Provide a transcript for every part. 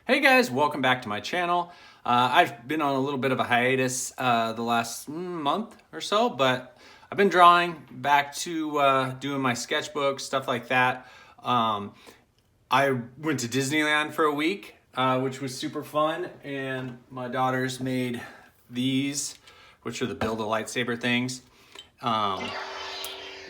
Hey guys, welcome back to my channel. I've been on a little bit of a hiatus the last month or so, but I've been drawing back to doing my sketchbook, stuff like that. I went to Disneyland for a week, which was super fun, and my daughters made these, which are the build a lightsaber things,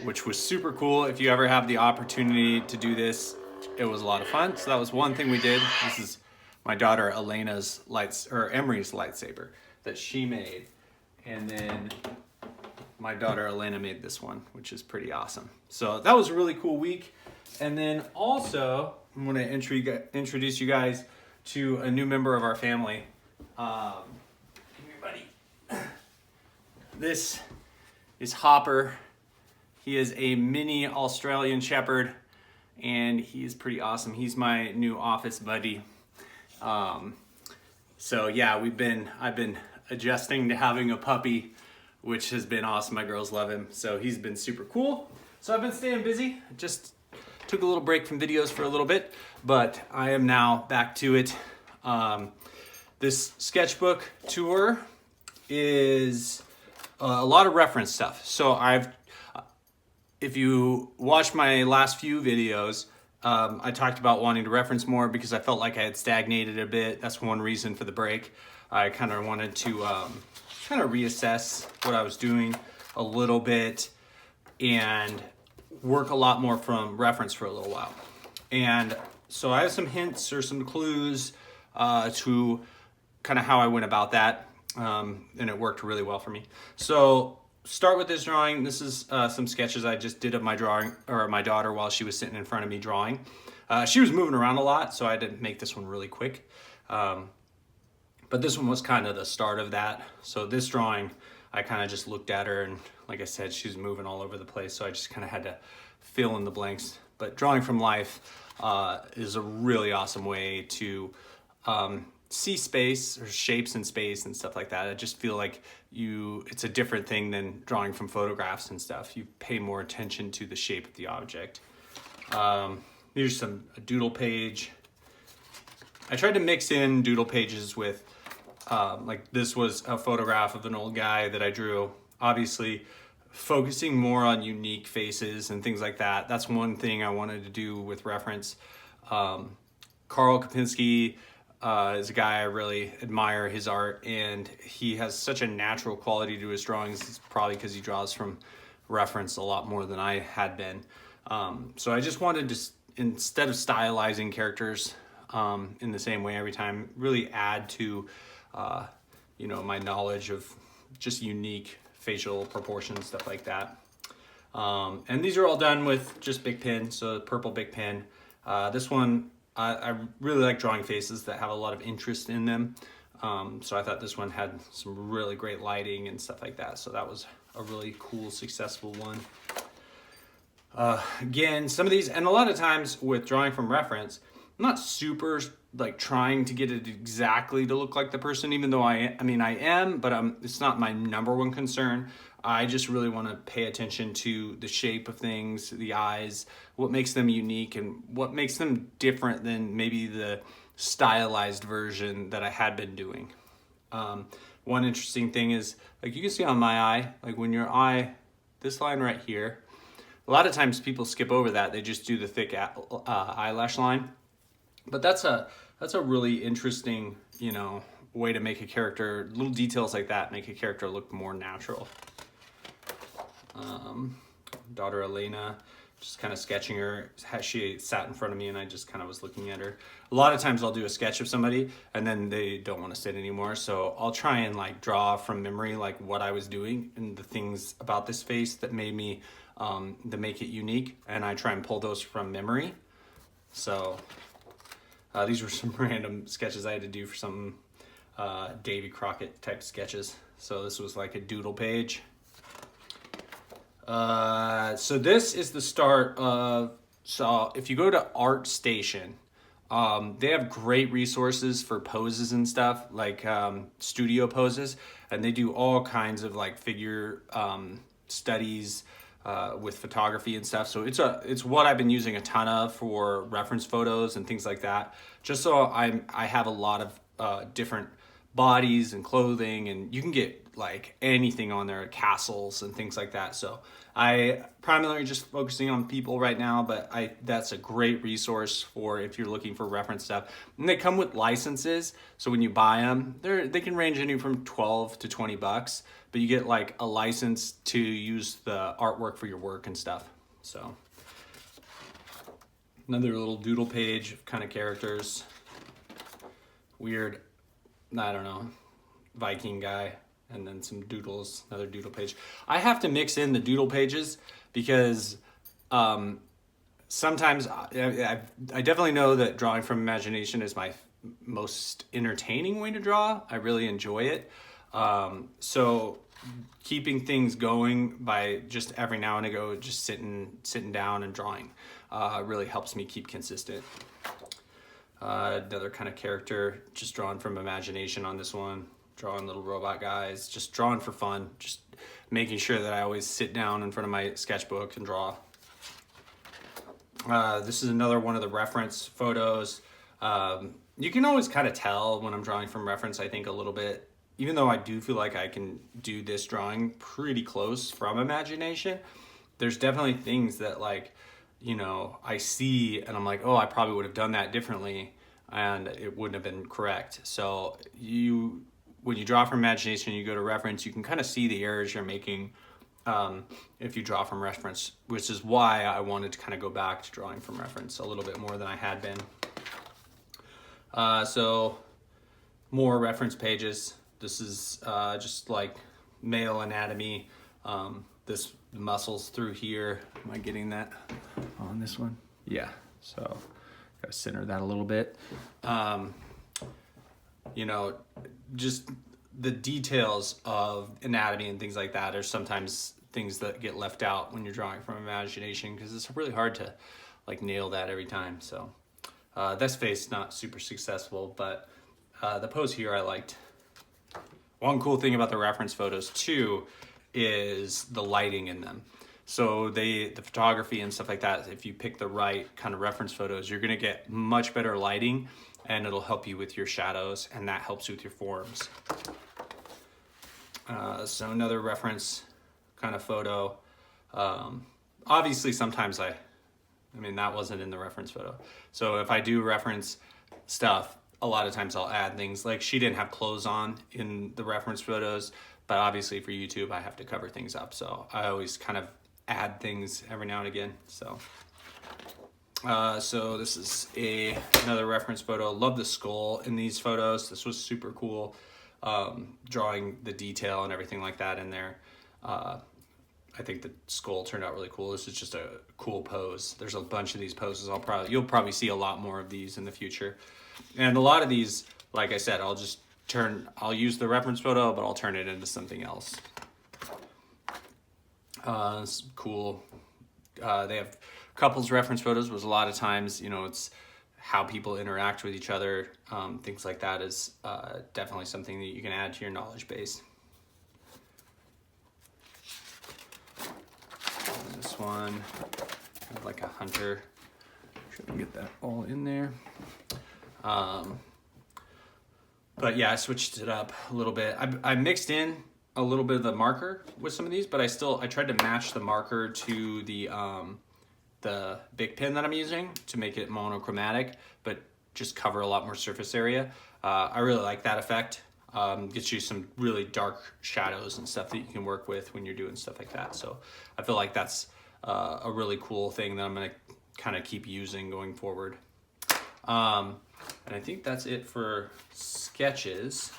which was super cool. If you ever have the opportunity to do this, it was a lot of fun. So that was one thing we did. This is my daughter Elena's Emery's lightsaber that she made, and then my daughter Elena made this one, which is pretty awesome. So that was a really cool week. And then also I'm going to introduce you guys to a new member of our family. Come here, buddy. This is Hopper. He is a mini Australian Shepherd, and he is pretty awesome. He's my new office buddy. So yeah, I've been adjusting to having a puppy, which has been awesome. My girls love him. So he's been super cool. So I've been staying busy. Just took a little break from videos for a little bit, but I am now back to it. This sketchbook tour is a lot of reference stuff. So if you watch my last few videos, I talked about wanting to reference more because I felt like I had stagnated a bit. That's one reason for the break. I kind of wanted to kind of reassess what I was doing a little bit and work a lot more from reference for a little while. And so I have some hints or some clues to kind of how I went about that, and it worked really well for me. So start with this drawing. This is some sketches I just did of my daughter while she was sitting in front of me drawing. She was moving around a lot, so I had to make this one really quick. But this one was kind of the start of that. So this drawing, I kind of just looked at her, and like I said, she's moving all over the place, so I just kind of had to fill in the blanks. But drawing from life is a really awesome way to see space or shapes in space and stuff like that. I just feel like it's a different thing than drawing from photographs and stuff. You pay more attention to the shape of the object. Here's a doodle page. I tried to mix in doodle pages with, like this was a photograph of an old guy that I drew. Obviously, focusing more on unique faces and things like that. That's one thing I wanted to do with reference. Karl Kapinski is a guy I really admire his art, and he has such a natural quality to his drawings. It's probably because he draws from reference a lot more than I had been. So I just wanted to, instead of stylizing characters in the same way every time, really add to my knowledge of just unique facial proportions, stuff like that. And these are all done with just Bic pen, so purple Bic pen. This one, I really like drawing faces that have a lot of interest in them. So I thought this one had some really great lighting and stuff like that. So that was a really cool, successful one. Again, some of these, and a lot of times with drawing from reference, I'm not super like trying to get it exactly to look like the person, even though I am, but it's not my number one concern. I just really want to pay attention to the shape of things, the eyes, what makes them unique and what makes them different than maybe the stylized version that I had been doing. One interesting thing is, like you can see on my eye, like when your eye, this line right here, a lot of times people skip over that. They just do the thick eyelash line. But that's a really interesting, way to make a character, little details like that make a character look more natural. Daughter Elena, just kind of sketching her. She sat in front of me and I just kind of was looking at her. A lot of times I'll do a sketch of somebody and then they don't want to sit anymore. So I'll try and like draw from memory like what I was doing and the things about this face that made me, that make it unique. And I try and pull those from memory. So these were some random sketches I had to do for some Davy Crockett type sketches. So this was like a doodle page. So this is the start of, so if you go to ArtStation, they have great resources for poses and stuff, like studio poses, and they do all kinds of like figure studies, with photography and stuff. So it's what I've been using a ton of for reference photos and things like that. Just so I have a lot of different bodies and clothing, and you can get like anything on there, castles and things like that. So I primarily just focusing on people right now, but that's a great resource for if you're looking for reference stuff. And they come with licenses, so when you buy them, they can range anywhere from 12 to 20 bucks, but you get like a license to use the artwork for your work and stuff. So another little doodle page of kind of characters. Weird, I don't know, Viking guy, and then some doodles, another doodle page. I have to mix in the doodle pages because sometimes I definitely know that drawing from imagination is my most entertaining way to draw. I really enjoy it. So keeping things going by just every now and again, just sitting down and drawing really helps me keep consistent. Another kind of character, just drawn from imagination on this one. Drawing little robot guys, just drawing for fun, just making sure that I always sit down in front of my sketchbook and draw. This is another one of the reference photos. You can always kind of tell when I'm drawing from reference, I think a little bit, even though I do feel like I can do this drawing pretty close from imagination, there's definitely things that like, you know, I see and I'm like, oh, I probably would have done that differently and it wouldn't have been correct. So when you draw from imagination, you go to reference, you can kind of see the errors you're making if you draw from reference, which is why I wanted to kind of go back to drawing from reference a little bit more than I had been. So more reference pages. This is just like male anatomy. This muscles through here. Am I getting that on this one? Yeah, so gotta center that a little bit. You know, just the details of anatomy and things like that are sometimes things that get left out when you're drawing from imagination because it's really hard to like nail that every time. So this face not super successful, but the pose here I liked. One cool thing about the reference photos too is the lighting in them. So the photography and stuff like that, if you pick the right kind of reference photos, you're gonna get much better lighting and it'll help you with your shadows and that helps you with your forms. So another reference kind of photo. Obviously sometimes I mean, that wasn't in the reference photo. So if I do reference stuff, a lot of times I'll add things like she didn't have clothes on in the reference photos, but obviously for YouTube, I have to cover things up. So I always kind of add things every now and again. So this is another reference photo. Love the skull in these photos. This was super cool. Drawing the detail and everything like that in there. I think the skull turned out really cool. This is just a cool pose. There's a bunch of these poses. You'll probably see a lot more of these in the future. And a lot of these, like I said, I'll use the reference photo, but I'll turn it into something else. It's cool. They have couples reference photos, which a lot of times, you know, it's how people interact with each other. Things like that is definitely something that you can add to your knowledge base. And this one, kind of like a hunter. Try to get that all in there. But yeah, I switched it up a little bit. I mixed in a little bit of the marker with some of these, but I tried to match the marker to the big pen that I'm using to make it monochromatic, but just cover a lot more surface area. I really like that effect. Gets you some really dark shadows and stuff that you can work with when you're doing stuff like that. So I feel like that's a really cool thing that I'm gonna kind of keep using going forward. And I think that's it for sketches.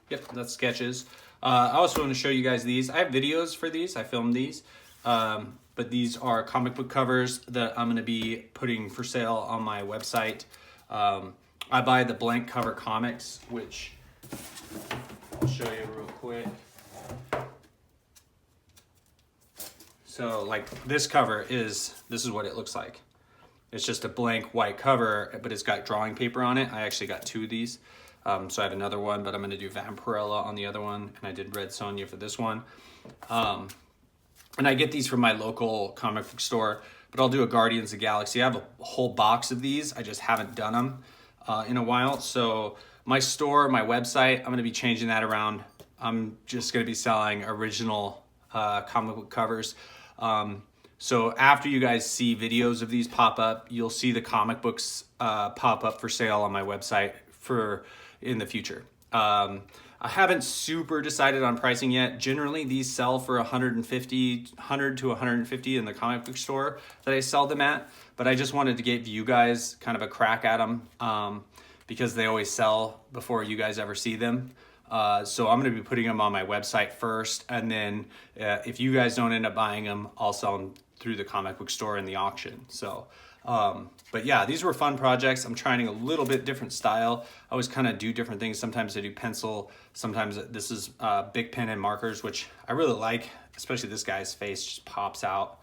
Yep, that's sketches. I also want to show you guys these. I have videos for these. I filmed these. But these are comic book covers that I'm going to be putting for sale on my website. I buy the blank cover comics, which I'll show you real quick. So like this cover this is what it looks like. It's just a blank white cover, but it's got drawing paper on it. I actually got 2 of these. So I have another one, but I'm gonna do Vampirella on the other one, and I did Red Sonja for this one. And I get these from my local comic book store, but I'll do a Guardians of the Galaxy. I have a whole box of these. I just haven't done them in a while. So my store, my website, I'm going to be changing that around. I'm just going to be selling original comic book covers. So after you guys see videos of these pop up, you'll see the comic books pop up for sale on my website in the future. I haven't super decided on pricing yet. Generally, these sell for $100 to $150 in the comic book store that I sell them at. But I just wanted to give you guys kind of a crack at them because they always sell before you guys ever see them. So I'm going to be putting them on my website first, and then if you guys don't end up buying them, I'll sell them through the comic book store in the auction. So, but yeah, these were fun projects. I'm trying a little bit different style. I always kind of do different things. Sometimes I do pencil. Sometimes this is big pen and markers, which I really like, especially this guy's face just pops out.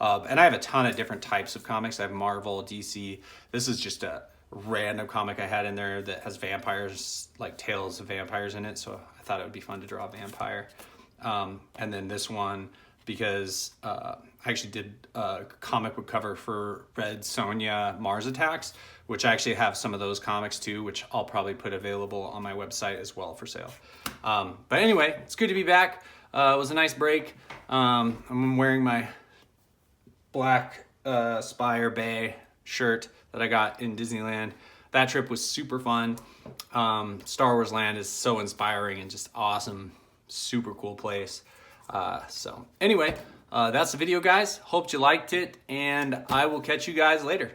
And I have a ton of different types of comics. I have Marvel, DC. This is just a random comic I had in there that has vampires, like tales of vampires in it. So I thought it would be fun to draw a vampire. And then this one, because I actually did a comic book cover for Red Sonja Mars Attacks, which I actually have some of those comics too, which I'll probably put available on my website as well for sale. But anyway, it's good to be back. It was a nice break. I'm wearing my black Spire Bay shirt that I got in Disneyland. That trip was super fun. Star Wars Land is so inspiring and just awesome. Super cool place. So anyway, that's the video, guys. Hope you liked it, and I will catch you guys later.